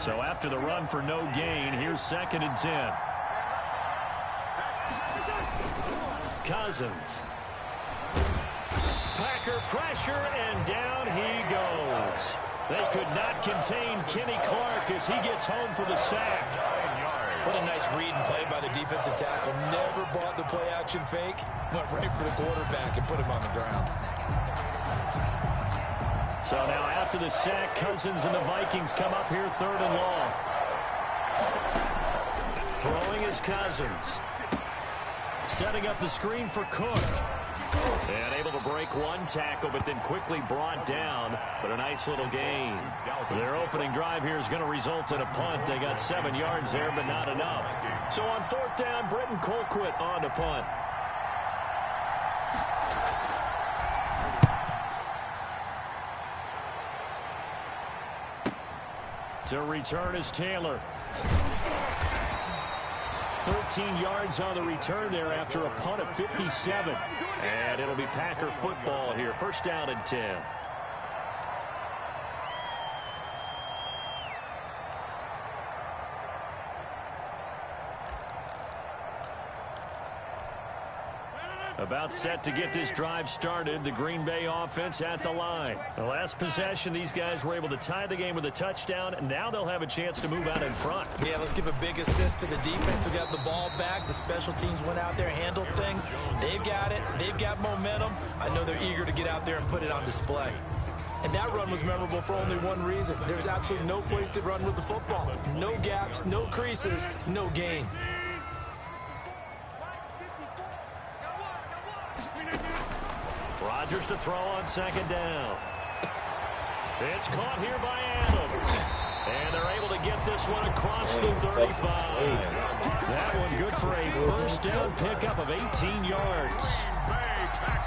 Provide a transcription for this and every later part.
So after the run for no gain, here's 2nd and 10. Cousins. Packer pressure, and down he goes. They could not contain Kenny Clark as he gets home for the sack. What a nice read and play by the defensive tackle. Never bought the play-action fake. Went right for the quarterback and put him on the ground. So now after the sack, Cousins and the Vikings come up here 3rd and long. Throwing is Cousins. Setting up the screen for Cook. And able to break one tackle, but then quickly brought down. But a nice little gain. Their opening drive here is going to result in a punt. They got 7 yards there, but not enough. So on 4th down, Britton Colquitt on to punt. To return is Taylor. 13 yards on the return there after a punt of 57. And it'll be Packer football here. 1st down and 10. About set to get this drive started. The Green Bay offense at the line. The last possession, these guys were able to tie the game with a touchdown, and now they'll have a chance to move out in front. Yeah, let's give a big assist to the defense who got the ball back. The special teams went out there, handled things. They've got it. They've got momentum. I know they're eager to get out there and put it on display. And that run was memorable for only one reason. There's absolutely no place to run with the football. No gaps, no creases, no gain. Rodgers to throw on 2nd down. It's caught here by Adams. And they're able to get this one across the 35. That one good for a 1st down pickup of 18 yards.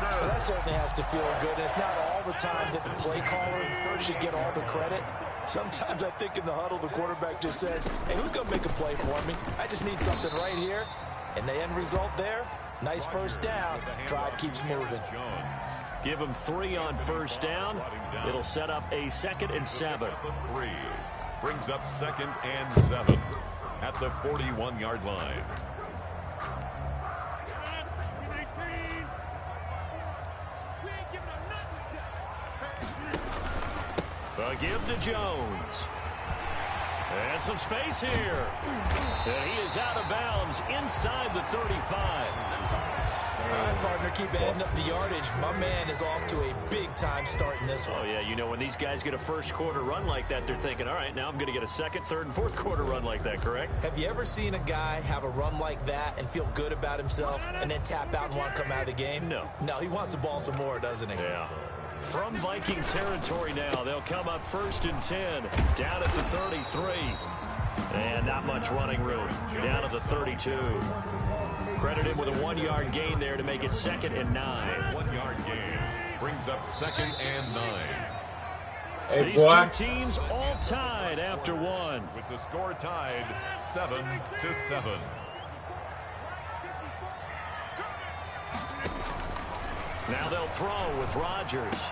Well, that certainly has to feel good. And it's not all the time that the play caller should get all the credit. Sometimes I think in the huddle, the quarterback just says, hey, who's going to make a play for me? I just need something right here. And the end result there, nice 1st down. Drive keeps moving. Give them 3 on 1st down. It'll set up a 2nd and 7. 3 brings up 2nd and 7 at the 41-yard line. A give to Jones. And some space here. And he is out of bounds inside the 35. All right, partner, keep adding up the yardage. My man is off to a big-time start in this one. Oh, yeah, you know, when these guys get a 1st quarter run like that, they're thinking, all right, now I'm going to get a 2nd, 3rd, and 4th quarter run like that, correct? Have you ever seen a guy have a run like that and feel good about himself and then tap out and want to come out of the game? No. No, he wants the ball some more, doesn't he? Yeah. From Viking territory now, they'll come up 1st and 10, down at the 33. And not much running room, down at the 32. Credited with a 1-yard gain there to make it 2nd and 9. 1-yard gain brings up 2nd and 9. Hey, These boy. 2 teams all tied after 1. With the score tied 7-7. Now they'll throw with Rodgers.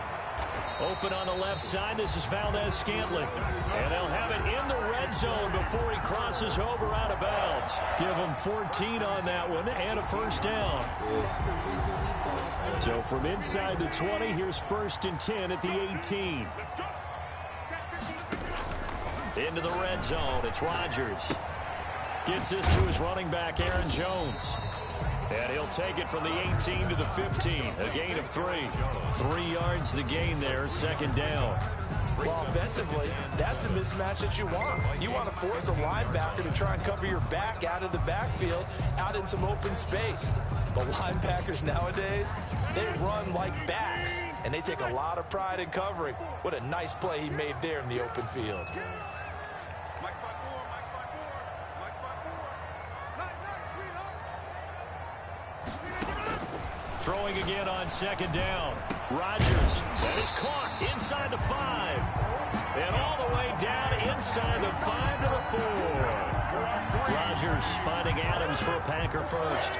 Open on the left side. This is Valdez-Scantling. And they'll have it in the red zone before he crosses over out of bounds. Give him 14 on that one and a 1st down. So from inside the 20, here's 1st and 10 at the 18. Into the red zone. It's Rodgers. Gets this to his running back, Aaron Jones. And he'll take it from the 18 to the 15. A gain of 3. 3 yards the gain there, 2nd down. Well, offensively, that's the mismatch that you want. You want to force a linebacker to try and cover your back out of the backfield, out in some open space. But linebackers nowadays, they run like backs, and they take a lot of pride in covering. What a nice play he made there in the open field. Throwing again on 2nd down. Rodgers. That is caught inside the 5. And all the way down inside the 5 to the 4. Rodgers finding Adams for a Packer 1st.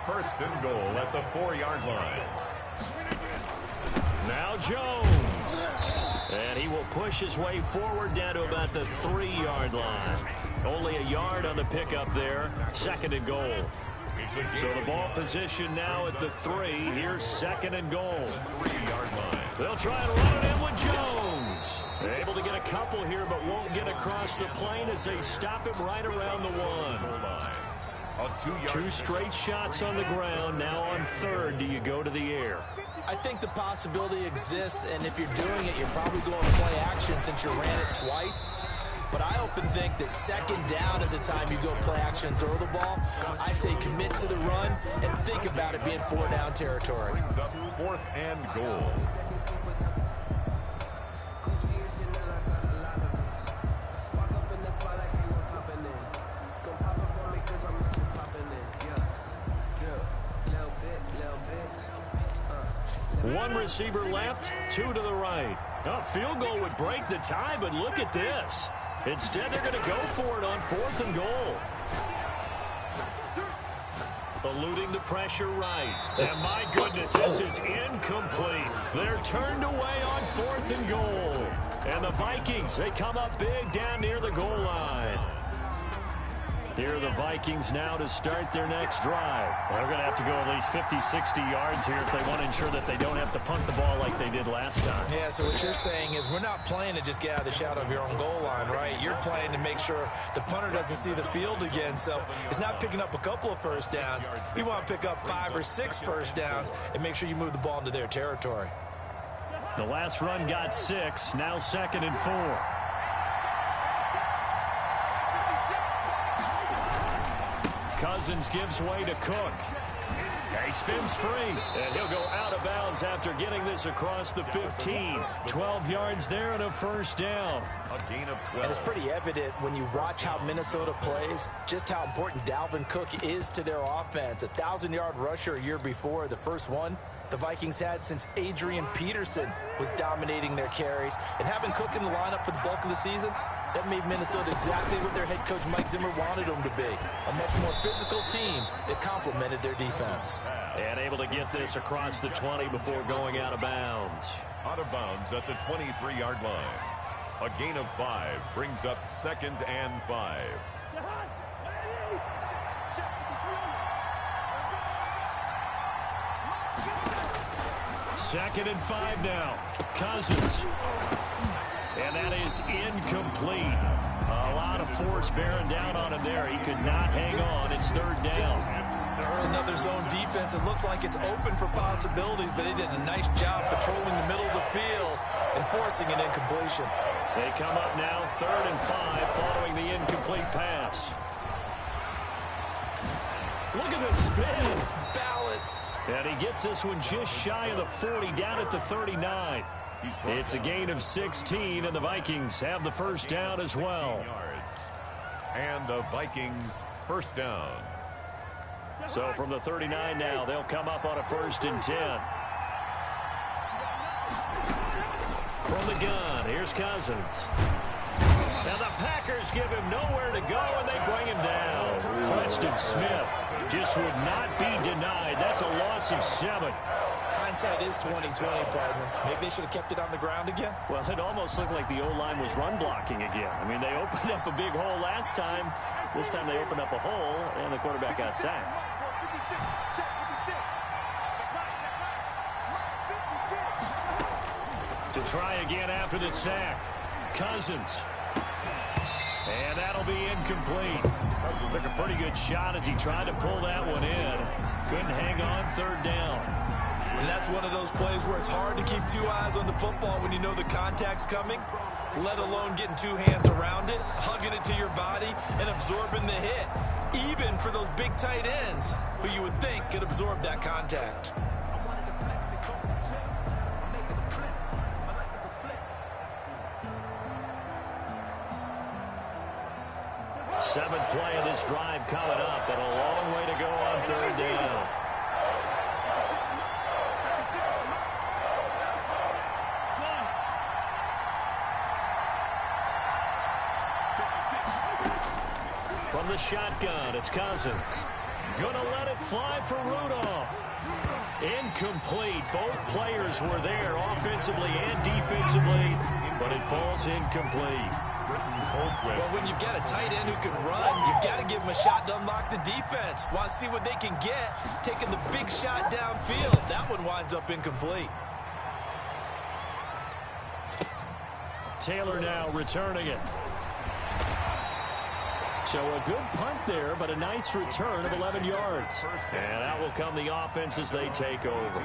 1st and goal at the 4-yard line. Now Jones. And he will push his way forward down to about the 3-yard line. Only a yard on the pickup there. 2nd and goal. So the ball position now at the 3. Here's 2nd and goal. 3-yard line. They'll try and run it in with Jones. Able to get a couple here, but won't get across the plane as they stop him right around the 1. 2 straight shots on the ground. Now on 3rd, do you go to the air? I think the possibility exists, and if you're doing it, you're probably going to play action since you ran it twice. But I often think that 2nd down is a time you go play action and throw the ball. I say commit to the run and think about it being 4-down territory. Brings up 4th and goal. One receiver left, 2 to the right. A field goal would break the tie, but look at this. Instead, they're going to go for it on 4th and goal. Eluding the pressure right. And my goodness, this is incomplete. They're turned away on 4th and goal. And the Vikings, they come up big down near the goal line. Here are the Vikings now to start their next drive. Well, they're going to have to go at least 50, 60 yards here if they want to ensure that they don't have to punt the ball like they did last time. Yeah, so what you're saying is we're not playing to just get out of the shadow of your own goal line, right? You're playing to make sure the punter doesn't see the field again. So it's not picking up a couple of first downs. You want to pick up 5 or 6 first downs and make sure you move the ball into their territory. The last run got 6, now 2nd and 4. Cousins gives way to Cook. He spins free, and he'll go out of bounds after getting this across the 15. 12 yards there and a 1st down. A gain of 12. And it's pretty evident when you watch how Minnesota plays, just how important Dalvin Cook is to their offense. 1,000-yard rusher a year before, the first one the Vikings had since Adrian Peterson was dominating their carries. And having Cook in the lineup for the bulk of the season, that made Minnesota exactly what their head coach Mike Zimmer wanted them to be. A much more physical team that complemented their defense. And able to get this across the 20 before going out of bounds. Out of bounds at the 23-yard line. A gain of 5 brings up 2nd and 5. 2nd and 5 now. Cousins. And that is incomplete. A lot of force bearing down on him there. He could not hang on. It's 3rd down. It's another zone defense. It looks like it's open for possibilities, but they did a nice job patrolling the middle of the field and forcing an incompletion. They come up now 3rd and 5 following the incomplete pass. Look at the spin. Balance. And he gets this one just shy of the 40, down at the 39. It's a gain of 16, and the Vikings have the 1st down as well. And the Vikings 1st down. So from the 39 now, they'll come up on a 1st and 10. From the gun, here's Cousins. Now the Packers give him nowhere to go, and they bring him down. Preston Smith just would not be denied. That's a loss of 7. Hindsight is 20/20, partner. Maybe they should have kept it on the ground again. Well, it almost looked like the O-line was run blocking again. I mean, they opened up a big hole last time. This time they opened up a hole, and the quarterback got sacked. To try again after the sack. Cousins. And that'll be incomplete. Took a pretty good shot as he tried to pull that one in. Couldn't hang on. 3rd down. And that's one of those plays where it's hard to keep 2 eyes on the football when you know the contact's coming, let alone getting 2 hands around it, hugging it to your body, and absorbing the hit, even for those big tight ends who you would think could absorb that contact. Seventh play of this drive coming up, and a long way to go on 3rd down. From the shotgun, it's Cousins. Gonna let it fly for Rudolph. Incomplete. Both players were there offensively and defensively, but it falls incomplete. Well, when you've got a tight end who can run, you've got to give him a shot to unlock the defense. Want to see what they can get, taking the big shot downfield. That one winds up incomplete. Taylor now returning it. So a good punt there, but a nice return of 11 yards. And out will come the offense as they take over.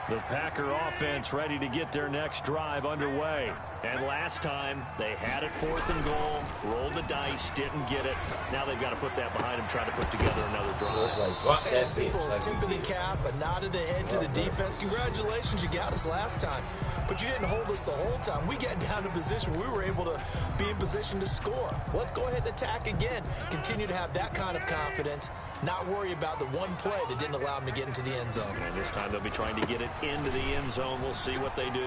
The Packer offense ready to get their next drive underway. And last time, they had it 4th and goal, rolled the dice, didn't get it. Now they've got to put that behind them, try to put together another drive. A simple tip of the cap, a nod of the head to the defense. Congratulations, you got us last time. But you didn't hold us the whole time. We got down to position. We were able to be in position to score. Let's go ahead and attack again. Continue to have that kind of confidence. Not worry about the one play that didn't allow them to get into the end zone. And this time they'll be trying to get it into the end zone. We'll see what they do.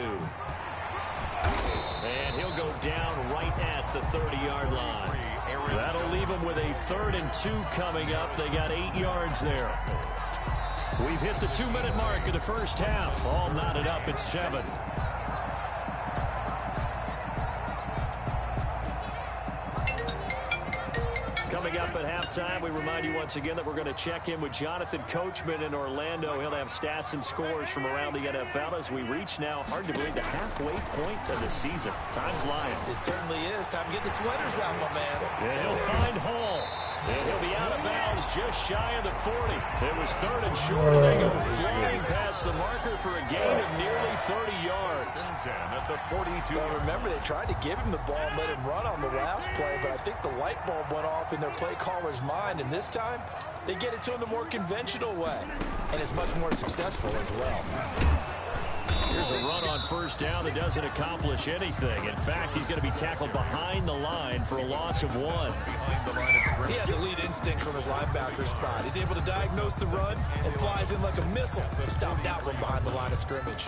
And he'll go down right at the 30-yard line. That'll leave them with a 3rd and 2 coming up. They got 8 yards there. We've hit the 2-minute mark of the first half. All knotted up at 7. Coming up at halftime, we remind you once again that we're going to check in with Jonathan Coachman in Orlando. He'll have stats and scores from around the NFL as we reach now, hard to believe, the halfway point of the season. Time's flying. It certainly is. Time to get the sweaters out, my man. And he'll find Hall. And he'll be out of bounds just shy of the 40. It was 3rd and short, and they go flying past the marker for a gain of nearly 30 yards. At the 42. Well, remember, they tried to give him the ball and let him run on the last play, but I think the light bulb went off in their play caller's mind, and this time they get it to him the more conventional way, and it's much more successful as well. Here's a run on 1st down that doesn't accomplish anything. In fact, he's going to be tackled behind the line for a loss of 1. He has elite instincts from his linebacker spot. He's able to diagnose the run and flies in like a missile to stop that one behind the line of scrimmage.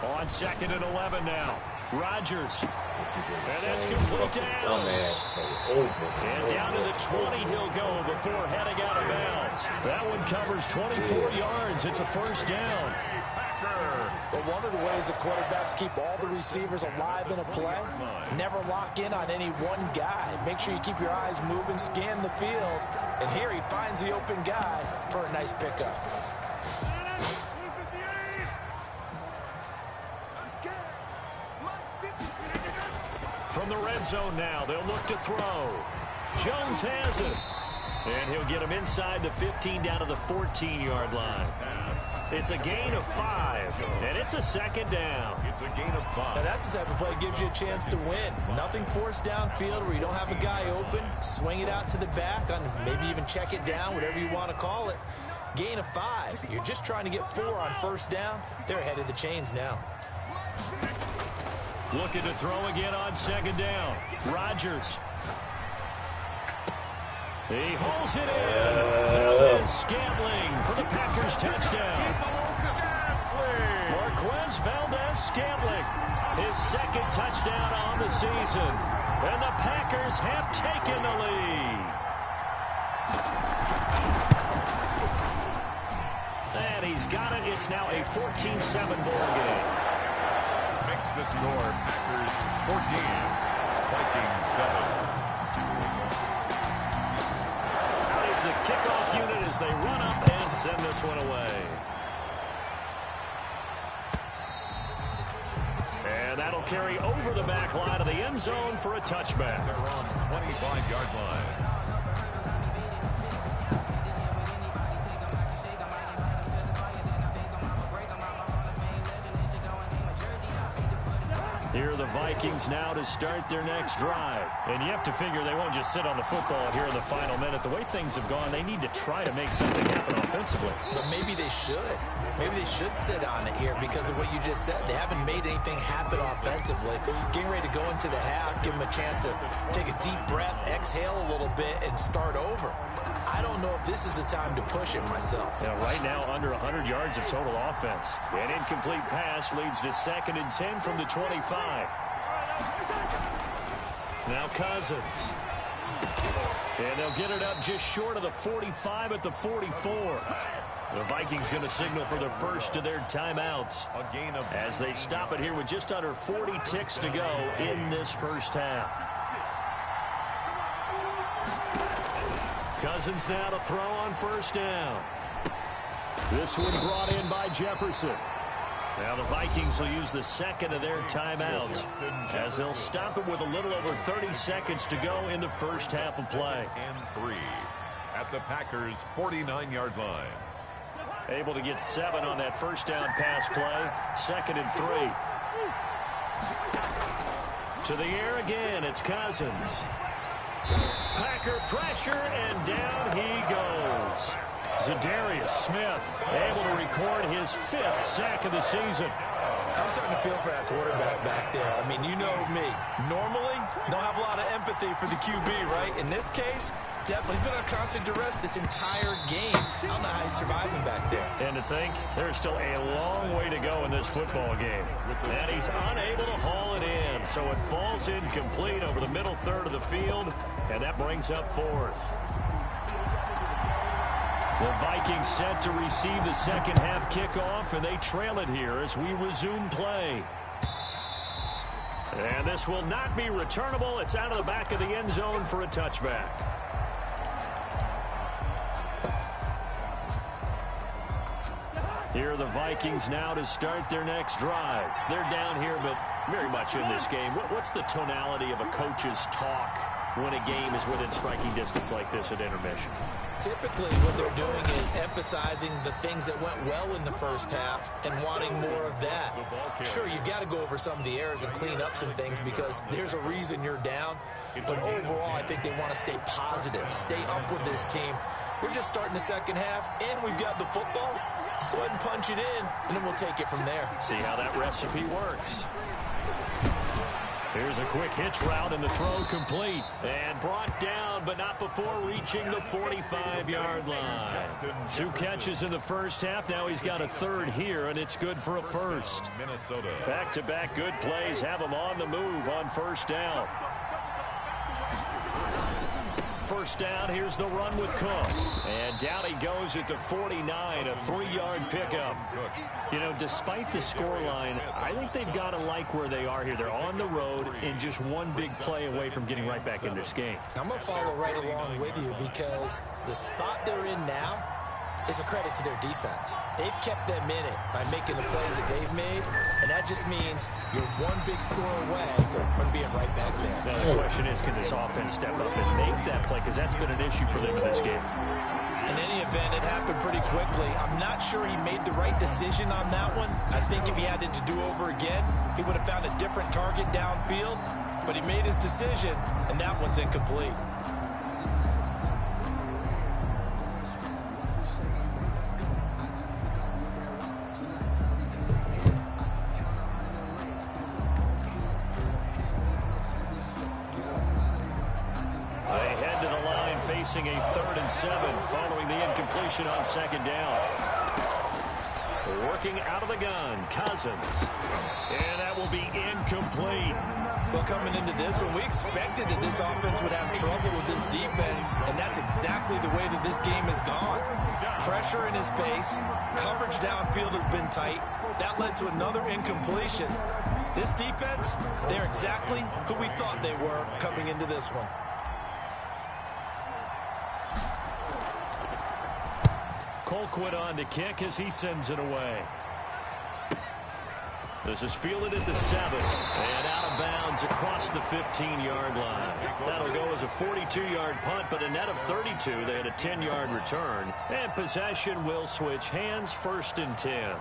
On 2nd and 11 now. Rodgers. And that's complete to Adams. And down to the 20 he'll go before heading out of bounds. That one covers 24 yards. It's a 1st down. But one of the ways the quarterbacks keep all the receivers alive in a play, never lock in on any one guy. Make sure you keep your eyes moving, scan the field. And here he finds the open guy for a nice pickup. From the red zone now, they'll look to throw. Jones has it. And he'll get him inside the 15 down to the 14-yard line. It's a gain of 5, and it's a 2nd down. It's a gain of 5. Now that's the type of play that gives you a chance to win. Nothing forced downfield where you don't have a guy open. Swing it out to the back, on maybe even check it down, whatever you want to call it. Gain of 5. You're just trying to get 4 on 1st down. They're ahead of the chains now. Looking to throw again on 2nd down. Rodgers. He hauls it in. Valdez Scantling for the Packers touchdown. Marquez Valdez-Scantling, his 2nd touchdown on the season. And the Packers have taken the lead. And he's got it. It's now a 14-7 ball game. Makes the score Packers 14, Vikings 7. The kickoff unit as they run up and send this one away. And that'll carry over the back line of the end zone for a touchback. They're on the 25-yard line. Here are the Vikings now to start their next drive. And you have to figure they won't just sit on the football here in the final minute. The way things have gone, they need to try to make something happen offensively. But maybe they should. Maybe they should sit on it here because of what you just said. They haven't made anything happen offensively. Getting ready to go into the half, give them a chance to take a deep breath, exhale a little bit, and start over. I don't know if this is the time to push it myself. Yeah, right now, under 100 yards of total offense. An incomplete pass leads to 2nd and 10 from the 25. Now Cousins. And they'll get it up just short of the 45 at the 44. The Vikings going to signal for their first of their timeouts as they stop it here with just under 40 ticks to go in this first half. Cousins now to throw on first down. This one brought in by Jefferson. Now the Vikings will use the second of their timeouts as they'll stop it with a little over 30 seconds to go in the first half of play. And 3 at the Packers' 49-yard line. Able to get 7 on that first down pass play. 2nd and 3. To the air again, it's Cousins. Packer pressure, and down he goes. Zadarius Smith able to record his 5th sack of the season. I'm starting to feel for that quarterback back there. I mean, you know me. Normally, don't have a lot of empathy for the QB, right? In this case, definitely. He's been under constant duress this entire game. I don't know how he's surviving back there. And to think, there's still a long way to go in this football game. And he's unable to haul it in, so it falls incomplete over the middle third of the field, and that brings up 4th. The Vikings set to receive the second half kickoff, and they trail it here as we resume play. And this will not be returnable. It's out of the back of the end zone for a touchback. Here are the Vikings now to start their next drive. They're down here, but very much in this game. What's the tonality of a coach's talk when a game is within striking distance like this at intermission? Typically, what they're doing is emphasizing the things that went well in the first half and wanting more of that. Sure, you've got to go over some of the errors and clean up some things because there's a reason you're down. But overall, I think they want to stay positive, stay up with this team. We're just starting the second half, and we've got the football. Let's go ahead and punch it in, and then we'll take it from there. See how that recipe works. Here's a quick hitch route, and the throw complete. And brought down, but not before reaching the 45-yard line. 2 catches in the first half. Now he's got a 3rd here, and it's good for a 1st. Back-to-back good plays have him on the move on first down. First down, here's the run with Cook. And down he goes at the 49, a 3-yard pickup. You know, despite the scoreline, I think they've got to like where they are here. They're on the road and just one big play away from getting right back in this game. I'm going to follow right along with you because the spot they're in now is a credit to their defense. They've kept them in it by making the plays that they've made, and that just means you're one big score away from being right back there. Now the question is, can this offense step up and make that play? Because that's been an issue for them in this game. In any event, it happened pretty quickly. I'm not sure he made the right decision on that one. I think if he had it to do over again, he would have found a different target downfield, but he made his decision, and that one's incomplete. Facing a 3rd and 7 following the incompletion on 2nd down. Working out of the gun, Cousins. And that will be incomplete. Well, coming into this one, we expected that this offense would have trouble with this defense, and that's exactly the way that this game has gone. Pressure in his face, coverage downfield has been tight. That led to another incompletion. This defense, they're exactly who we thought they were coming into this one. Colquitt on to kick as he sends it away. This is fielded at the 7 and out of bounds across the 15-yard line. That'll go as a 42-yard punt, but a net of 32. They had a 10-yard return, and possession will switch hands. 1st and 10.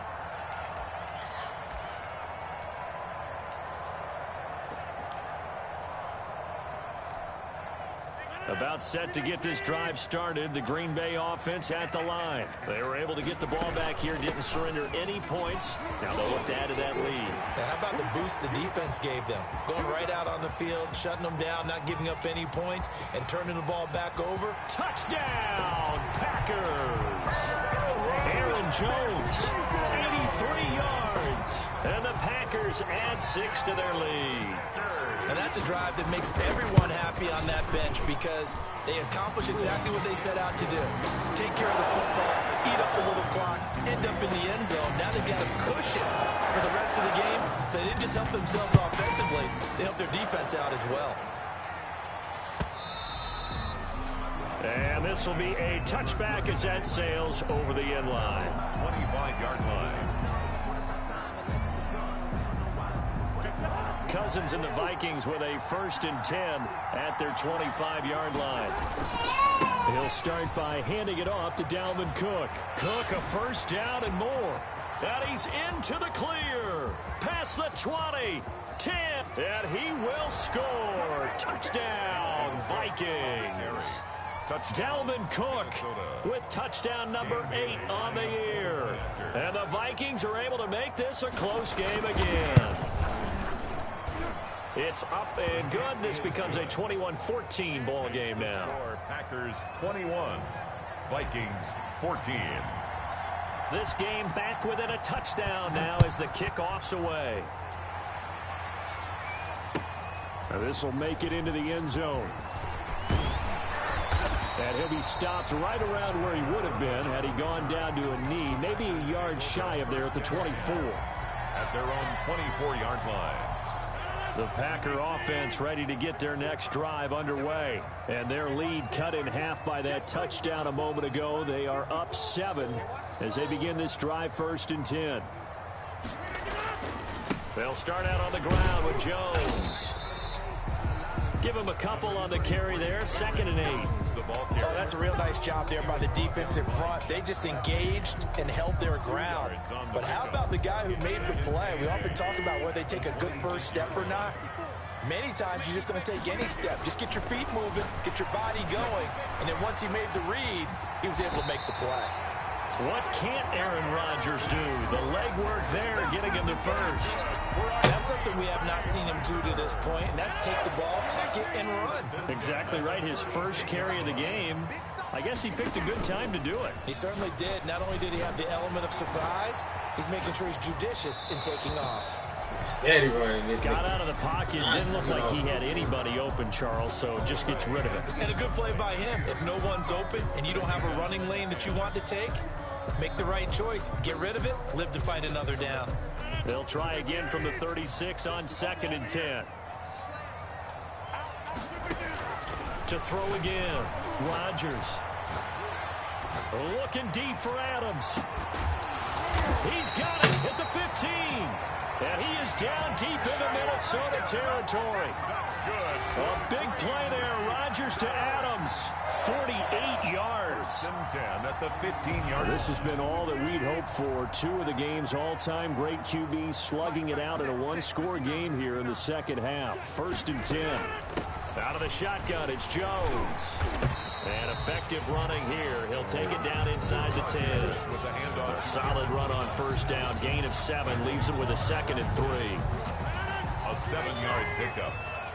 About set to get this drive started. The Green Bay offense at the line. They were able to get the ball back here, didn't surrender any points. Now they'll look to add to that lead. Now, how about the boost the defense gave them? Going right out on the field, shutting them down, not giving up any points, and turning the ball back over. Touchdown, Packers! Aaron Jones, 83 yards. And the Packers add 6 to their lead. And that's a drive that makes everyone happy on that bench because they accomplish exactly what they set out to do. Take care of the football, eat up the little clock, end up in the end zone. Now they've got a cushion for the rest of the game. So they didn't just help themselves offensively, they helped their defense out as well. And this will be a touchback as that sails over the end line. 25-yard line. Cousins and the Vikings with a 1st and 10 at their 25-yard line. He'll start by handing it off to Dalvin Cook. Cook a 1st down and more. And he's into the clear. Past the 20, 10, and he will score. Touchdown, Vikings. Dalvin Cook with touchdown number 8 on the year. And the Vikings are able to make this a close game again. It's up and good. This becomes a 21-14 ball game now. Packers 21, Vikings 14. This game back within a touchdown now as the kickoff's away. Now this will make it into the end zone. And he'll be stopped right around where he would have been had he gone down to a knee, maybe a yard shy of there at the 24. At their own 24-yard line. The Packer offense ready to get their next drive underway. And their lead cut in half by that touchdown a moment ago. They are up 7 as they begin this drive 1st and 10. They'll start out on the ground with Jones. Give him a couple on the carry there. 2nd and 8. Oh, that's a real nice job there by the defensive front. They just engaged and held their ground. But how about the guy who made the play? We often talk about whether they take a good first step or not. Many times you just don't take any step. Just get your feet moving, get your body going, and then once he made the read, he was able to make the play. What can't Aaron Rodgers do? The legwork there getting him to first. That's something we have not seen him do to this point, and that's take the ball, tuck it, and run. Exactly right. His first carry of the game. I guess he picked a good time to do it. He certainly did. Not only did he have the element of surprise, he's making sure he's judicious in taking off. Got out of the pocket. Didn't look like he had anybody open, Charles, so just gets rid of it. And a good play by him. If no one's open and you don't have a running lane that you want to take, make the right choice. Get rid of it. Live to find another down. They'll try again from the 36 on 2nd and 10. To throw again. Rodgers. Looking deep for Adams. He's got it at the 15. And he is down deep into Minnesota territory. A big play there. Rodgers to Adams. 48 yards. 10 at the 15-yard. This has been all that we'd hoped for. 2 of the game's all-time great QBs slugging it out in a 1-score game here in the second half. 1st and 10. Out of the shotgun, it's Jones. And effective running here. He'll take it down inside the 10. With the handoff. A solid run on 1st down. Gain of 7 leaves him with a 2nd and 3. A 7-yard pickup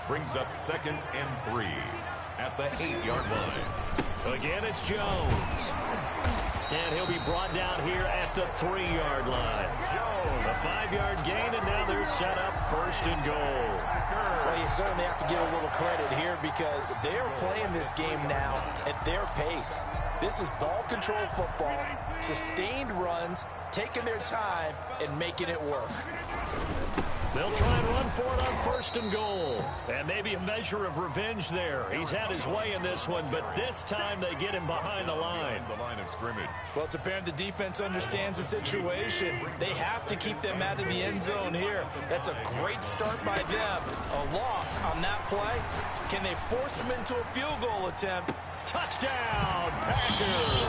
brings up 2nd and 3 at the 8-yard line. Again, it's Jones. And he'll be brought down here at the 3-yard line. A 5-yard gain, and now they're set up 1st and goal. Well, you certainly have to give a little credit here because they're playing this game now at their pace. This is ball control football, sustained runs, taking their time, and making it work. They'll try and run for it on 1st and goal. And maybe a measure of revenge there. He's had his way in this one, but this time they get him behind the line. The line of scrimmage. Well, it's apparent the defense understands the situation. They have to keep them out of the end zone here. That's a great start by them. A loss on that play. Can they force them into a field goal attempt? Touchdown, Packers!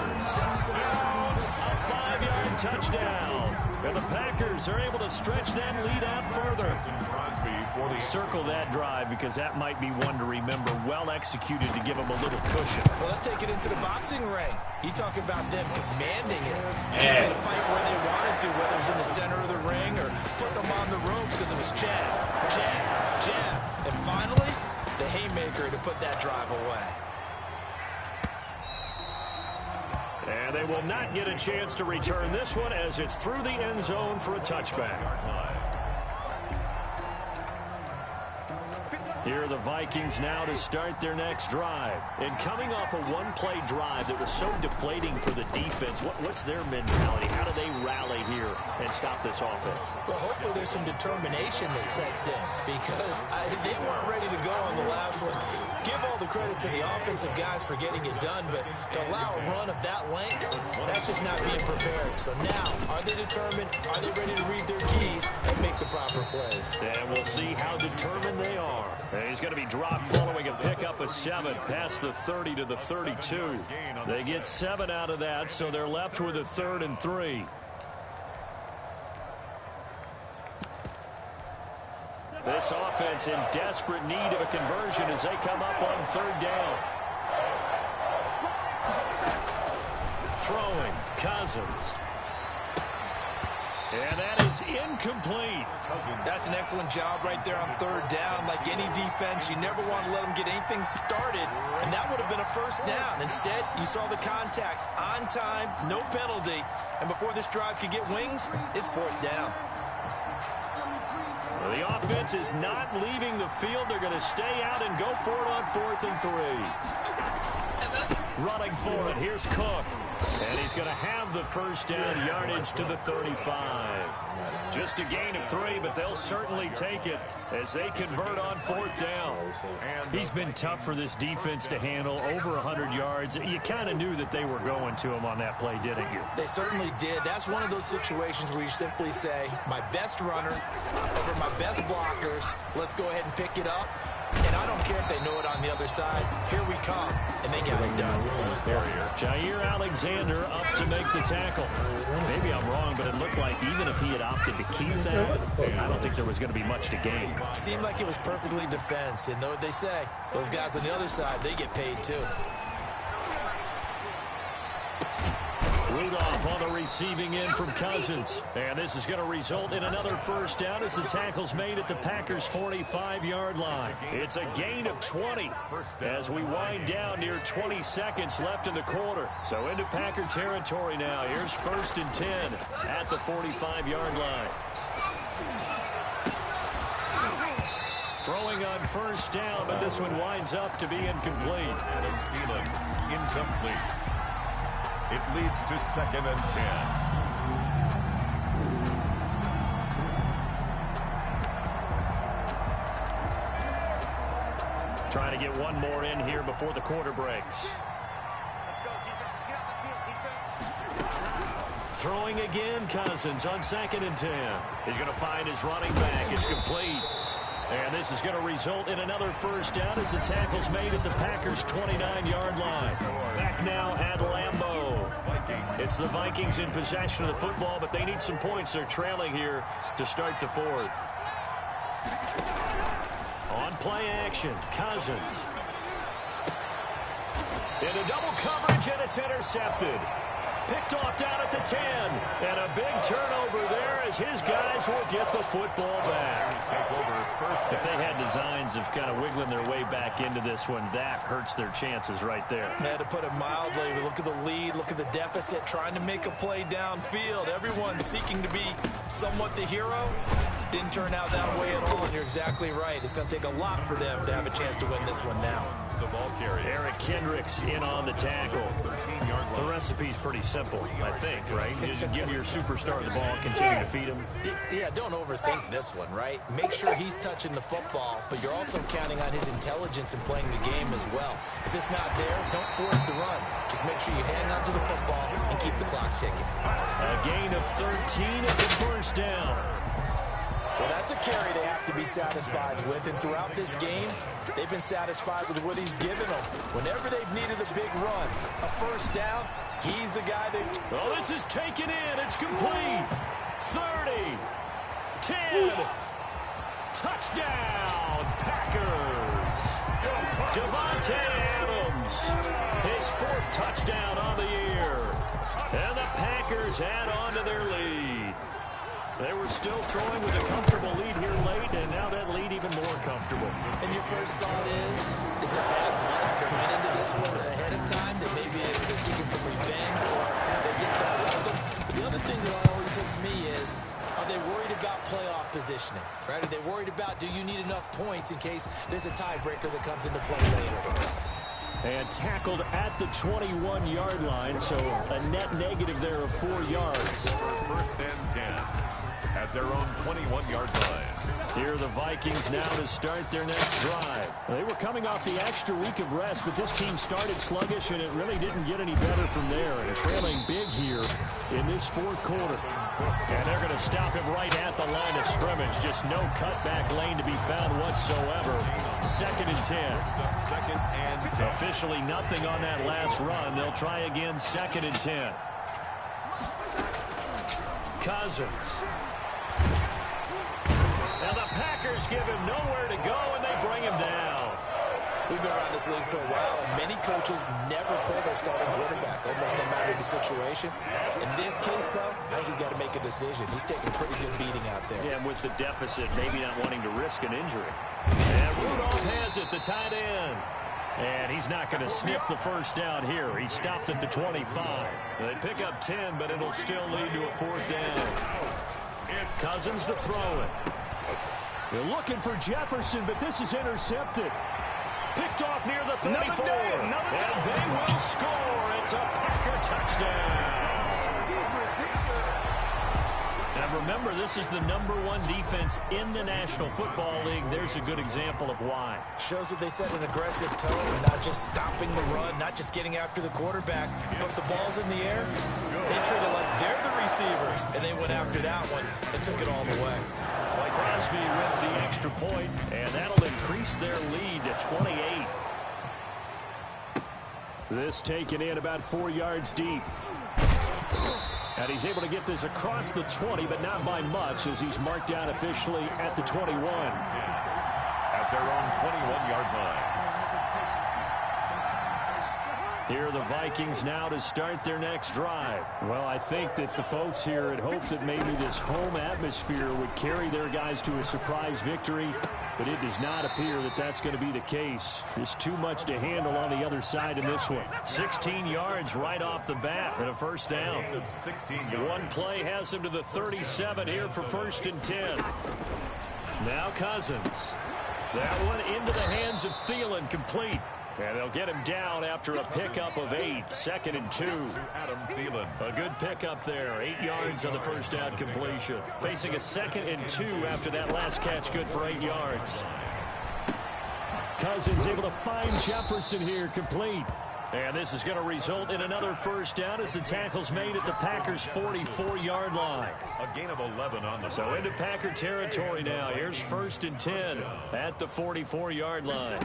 A 5-yard touchdown. And the Packers are able to stretch that lead out further. Crosby for Circle that drive because that might be one to remember. Well executed to give them a little cushion. Well, let's take it into the boxing ring. You talk about them commanding it. Keeping the fight where they wanted to, whether it was in the center of the ring or putting them on the ropes because it was jab, jab, jab. And finally, the haymaker to put that drive away. And they will not get a chance to return this one as it's through the end zone for a touchback. Here are the Vikings now to start their next drive. And coming off a one-play drive that was so deflating for the defense, what's their mentality? How do they rally here and stop this offense? Well, hopefully there's some determination that sets in because they weren't ready to go on the last one. Give all the credit to the offensive guys for getting it done, but to allow a run of that length, that's just not being prepared. So now, are they determined? Are they ready to read their keys and make the proper plays? And we'll see how determined they are. And he's going to be dropped following a pickup of 7 past the 30 to the 32. They get 7 out of that, so they're left with a 3rd and 3. This offense in desperate need of a conversion as they come up on 3rd down. Throwing, Cousins. And that is incomplete. That's an excellent job right there on 3rd down. Like any defense, you never want to let them get anything started, and that would have been a 1st down. Instead, you saw the contact on time, no penalty, and before this drive could get wings, it's 4th down. Well, the offense is not leaving the field. They're going to stay out and go for it on 4th and 3. Running for it, here's Cook. And he's going to have the 1st down, yardage to the 35. Just a gain of 3, but they'll certainly take it as they convert on 4th down. He's been tough for this defense to handle, over 100 yards. You kind of knew that they were going to him on that play, didn't you? They certainly did. That's one of those situations where you simply say, my best runner over my best blockers, let's go ahead and pick it up. And I don't care if they know it on the other side. Here we come, and they got it done. Jair Alexander up to make the tackle. Maybe I'm wrong, but it looked like even if he had opted to keep that, I don't think there was going to be much to gain. Seemed like it was perfectly defense. And know what they say? Those guys on the other side, they get paid too. Rudolph on the receiving end from Cousins. And this is going to result in another 1st down as the tackle's made at the Packers' 45-yard line. It's a gain of 20 as we wind down near 20 seconds left in the quarter. So into Packer territory now. Here's 1st and 10 at the 45-yard line. Throwing on 1st down, but this one winds up to be incomplete. Incomplete. It leads to 2nd and 10. Trying to get one more in here before the quarter breaks. Throwing again, Cousins on 2nd and 10. He's going to find his running back. It's complete. And this is going to result in another 1st down as the tackle's made at the Packers' 29-yard line. Back now at Lambeau. It's the Vikings in possession of the football, but they need some points. They're trailing here to start the 4th. On play action, Cousins. Into double coverage, and it's intercepted. Picked off down at the 10. And a big turnover there as his guys will get the football back. If they had designs of kind of wiggling their way back into this one, that hurts their chances right there. Yeah, to put it mildly, look at the lead, look at the deficit, trying to make a play downfield. Everyone seeking to be somewhat the hero. Didn't turn out that way at all, and you're exactly right. It's going to take a lot for them to have a chance to win this one now. The ball carrier. Eric Kendricks in on the tackle. The recipe's pretty simple, I think, right? You just give your superstar the ball, continue to feed him. Yeah, don't overthink this one, right? Make sure he's touching the football, but you're also counting on his intelligence in playing the game as well. If it's not there, don't force the run. Just make sure you hang on to the football and keep the clock ticking. A gain of 13. It's a 1st down. Well, that's a carry they have to be satisfied with, and throughout this game, they've been satisfied with what he's given them. Whenever they've needed a big run, a 1st down, he's the guy that... Oh, this is taken in. It's complete. 30, 10, touchdown. fourth touchdown on the year. And the Packers add on to their lead. They were still throwing with a comfortable lead here late, and now that lead even more comfortable. And your first thought is it bad blood that went into this one ahead of time, that maybe they're seeking some revenge, or they just got welcome? But the other thing that always hits me is, are they worried about playoff positioning, right? Are they worried about, do you need enough points in case there's a tiebreaker that comes into play later? And tackled at the 21-yard line, so a net negative there of 4 yards. First and 10 at their own 21-yard line. Here are the Vikings now to start their next drive. They were coming off the extra week of rest, but this team started sluggish, and it really didn't get any better from there. And trailing big here in this fourth quarter. And they're going to stop him right at the line of scrimmage. Just no cutback lane to be found whatsoever. Second and 10. Second and 10. Officially nothing on that last run. They'll try again, second and 10. Cousins. Now the Packers give him nowhere to go, and they bring him down. We've been around this league for a while, and many coaches never pull their starting quarterback, almost no matter the situation. In this case, though, I think he's got to make a decision. He's taking a pretty good beating out there. Yeah, and with the deficit, maybe not wanting to risk an injury. And Rudolph has it, the tight end. And he's not going to sniff the first down here. He stopped at the 25. They pick up 10, but it'll still lead to a fourth down. Cousins to throw it. They're looking for Jefferson, but this is intercepted. Picked off near the 34. And they will score. It's a Packer touchdown. And remember, this is the #1 defense in the National Football League. There's a good example of why. Shows that they set an aggressive tone, not just stopping the run, not just getting after the quarterback, but if the ball's in the air, they treat it like they're the receivers, and they went after that one and took it all the way. Crosby with the extra point, and that'll increase their lead to 28. This taken in about 4 yards deep. And he's able to get this across the 20, but not by much, as he's marked down officially at the 21. At their own 21-yard line. Here are the Vikings now to start their next drive. Well, I think that the folks here had hoped that maybe this home atmosphere would carry their guys to a surprise victory, but it does not appear that that's going to be the case. There's too much to handle on the other side in this one. 16 yards right off the bat and a first down. 16 yards. One play has him to the 37 here for first and 10. Now Cousins. That one into the hands of Thielen, complete. And they'll get him down after a pickup of 8. Second and 2. Adam Thielen. A good pickup there. 8 yards on the first down completion. Facing a second and 2 after that last catch, good for 8 yards. Cousins able to find Jefferson here, complete. And this is going to result in another first down as the tackle's made at the Packers' 44-yard line. A gain of 11 on the So play. into Packer territory now. Here's first and 10 at the 44-yard line.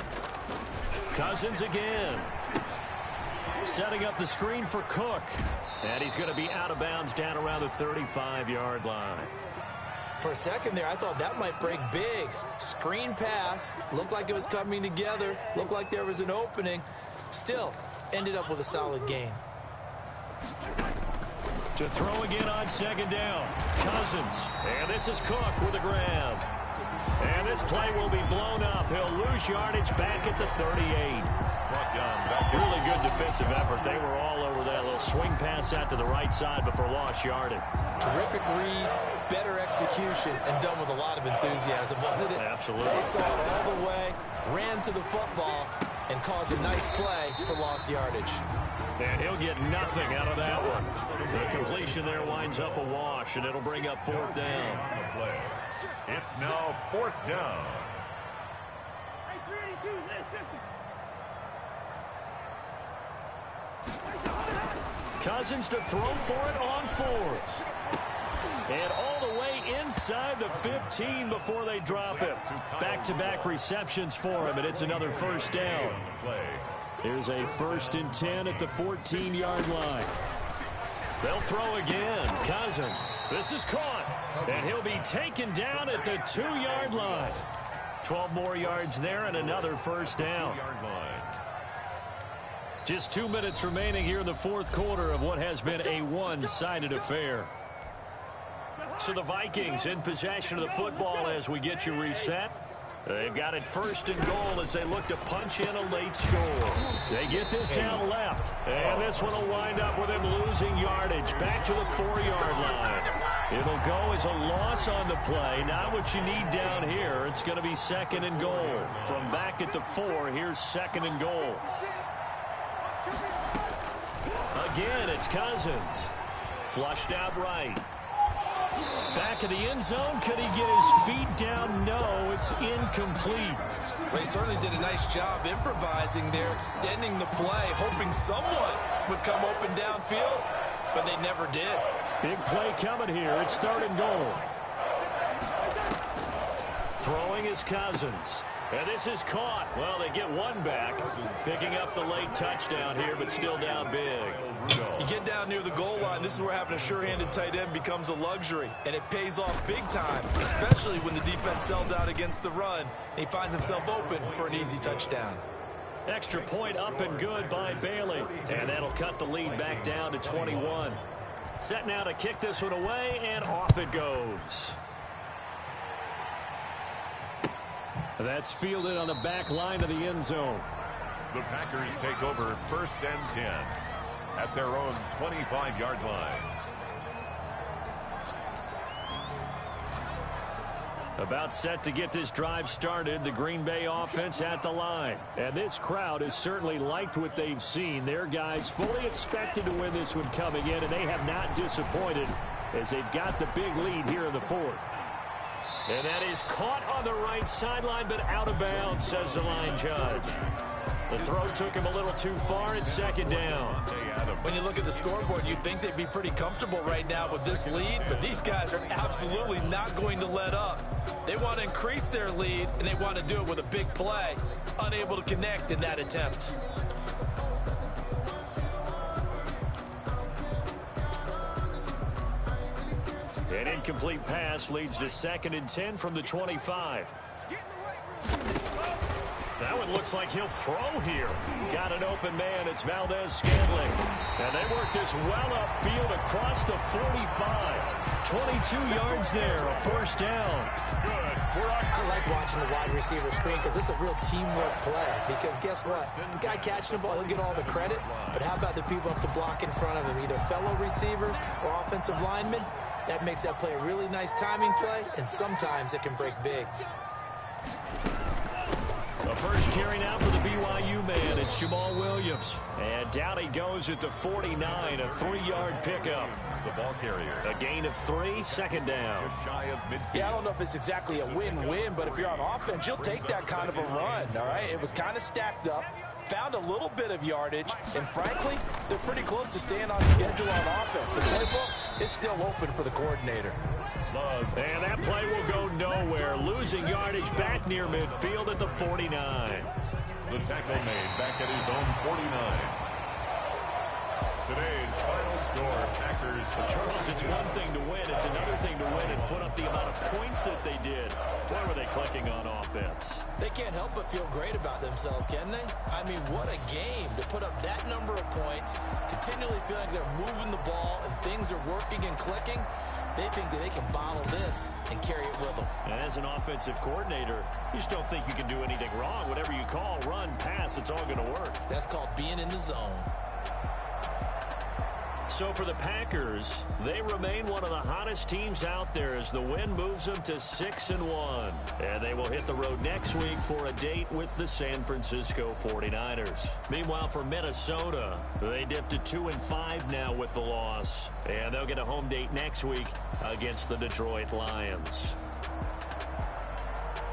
Cousins again. Setting up the screen for Cook. And he's going to be out of bounds down around the 35-yard line. For a second there, I thought that might break big. Screen pass. Looked like it was coming together. Looked like there was an opening. Still, ended up with a solid gain. To throw again on second down. Cousins. And this is Cook with a grab. And this play will be blown up. He'll lose yardage back at the 38. Really good defensive effort. They were all over that little swing pass out to the right side before lost yardage. Terrific read, better execution, and done with a lot of enthusiasm, wasn't it? Absolutely. They saw it all the way, ran to the football, and caused a nice play for lost yardage. And he'll get nothing out of that one. The completion there winds up a wash, and it'll bring up fourth down. It's now fourth down. Cousins to throw for it on fourth. And all the way inside the 15 before they drop it. Back-to-back receptions for him, and it's another first down. Here's a first and 10 at the 14-yard line. They'll throw again. Cousins. This is caught. And he'll be taken down at the 2-yard line. 12 more yards there and another first down. Just 2 minutes remaining here in the fourth quarter of what has been a one-sided affair. So the Vikings in possession of the football as we get you reset. They've got it first and goal as they look to punch in a late score. They get this out left, and this one will wind up with them losing yardage back to the 4-yard line. It'll go as a loss on the play. Not what you need down here. It's going to be second and goal. From back at the 4, here's second and goal. Again, it's Cousins. Flushed out right. Back in the end zone. Could he get his feet down? No, it's incomplete. Well, he certainly did a nice job improvising there, extending the play, hoping someone would come open downfield, but they never did. Big play coming here. It's third and goal. Throwing is Cousins. And this is caught. Well, they get one back. Picking up the late touchdown here, but still down big. You get down near the goal line, this is where having a sure-handed tight end becomes a luxury. And it pays off big time, especially when the defense sells out against the run. And he finds himself open for an easy touchdown. Extra point up and good by Bailey. And that'll cut the lead back down to 21. Set now to kick this one away, and off it goes. That's fielded on the back line of the end zone. The Packers take over first and 10 at their own 25-yard line. About set to get this drive started, the Green Bay offense at the line. And this crowd has certainly liked what they've seen. Their guys fully expected to win this one coming in, and they have not disappointed as they've got the big lead here in the fourth. And that is caught on the right sideline, but out of bounds, says the line judge. The throw took him a little too far. It's second down. When you look at the scoreboard, you'd think they'd be pretty comfortable right now with this lead, but these guys are absolutely not going to let up. They want to increase their lead, and they want to do it with a big play. Unable to connect in that attempt. An incomplete pass leads to second and 10 from the 25. That one looks like he'll throw here. Got an open man. It's Valdez-Scantling. And they work this well upfield across the 45. 22 yards there, a first down. Good. I like watching the wide receiver screen because it's a real teamwork play. Because guess what? The guy catching the ball, he'll get all the credit. But how about the people up to block in front of him, either fellow receivers or offensive linemen? That makes that play a really nice timing play, and sometimes it can break big. The first carry now for the BYU man. It's Jamal Williams. And down he goes at the 49, a 3-yard pickup. The ball carrier. A gain of 3, second down. Just shy of midfield. Yeah, I don't know if it's exactly a win-win, but if you're on offense, you'll take that kind of a run, all right? It was kind of stacked up. Found a little bit of yardage, and frankly, they're pretty close to staying on schedule on offense. The playbook is still open for the coordinator. And that play will go nowhere. Losing yardage back near midfield at the 49. The tackle made back at his own 49. Today's final score, Packers. Charles, it's one thing to win. It's another thing to win and put up the amount of points that they did. Boy, were they clicking on offense. They can't help but feel great about themselves, can they? I mean, what a game to put up that number of points, continually feeling like they're moving the ball and things are working and clicking. They think that they can bottle this and carry it with them. And as an offensive coordinator, you just don't think you can do anything wrong. Whatever you call, run, pass, it's all going to work. That's called being in the zone. So for the Packers, they remain one of the hottest teams out there as the win moves them to 6-1. And they will hit the road next week for a date with the San Francisco 49ers. Meanwhile, for Minnesota, they dipped to 2-5 now with the loss. And they'll get a home date next week against the Detroit Lions.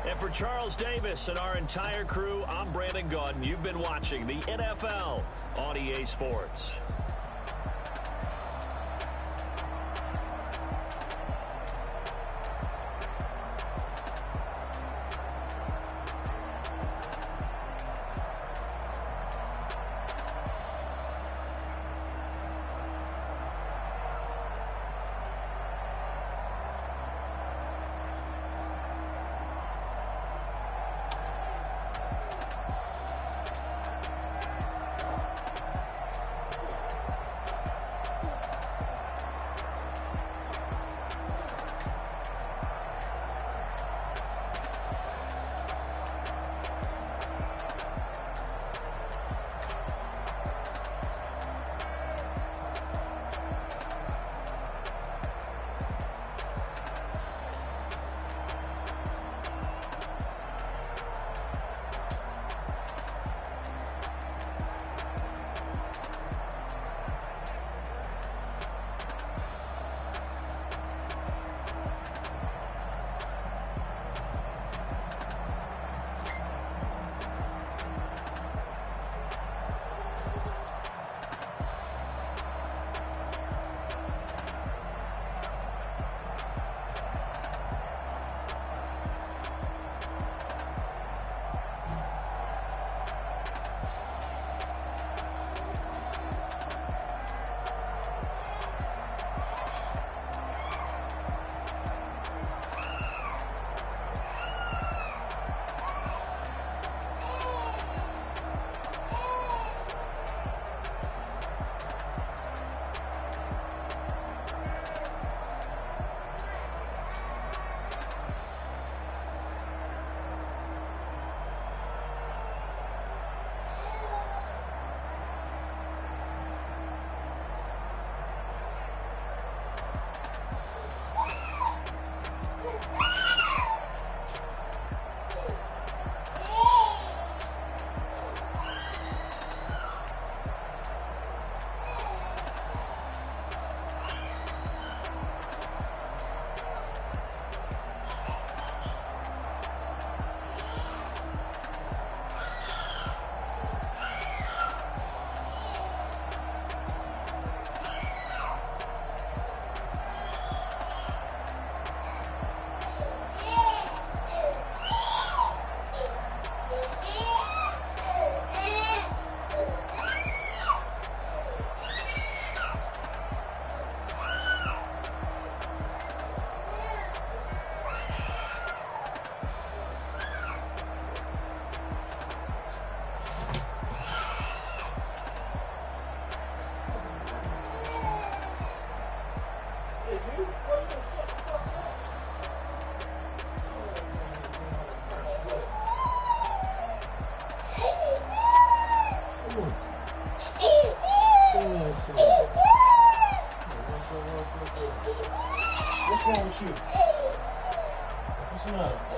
And for Charles Davis and our entire crew, I'm Brandon Gaudin. You've been watching the NFL on EA Sports. What's wrong with you? What's the matter?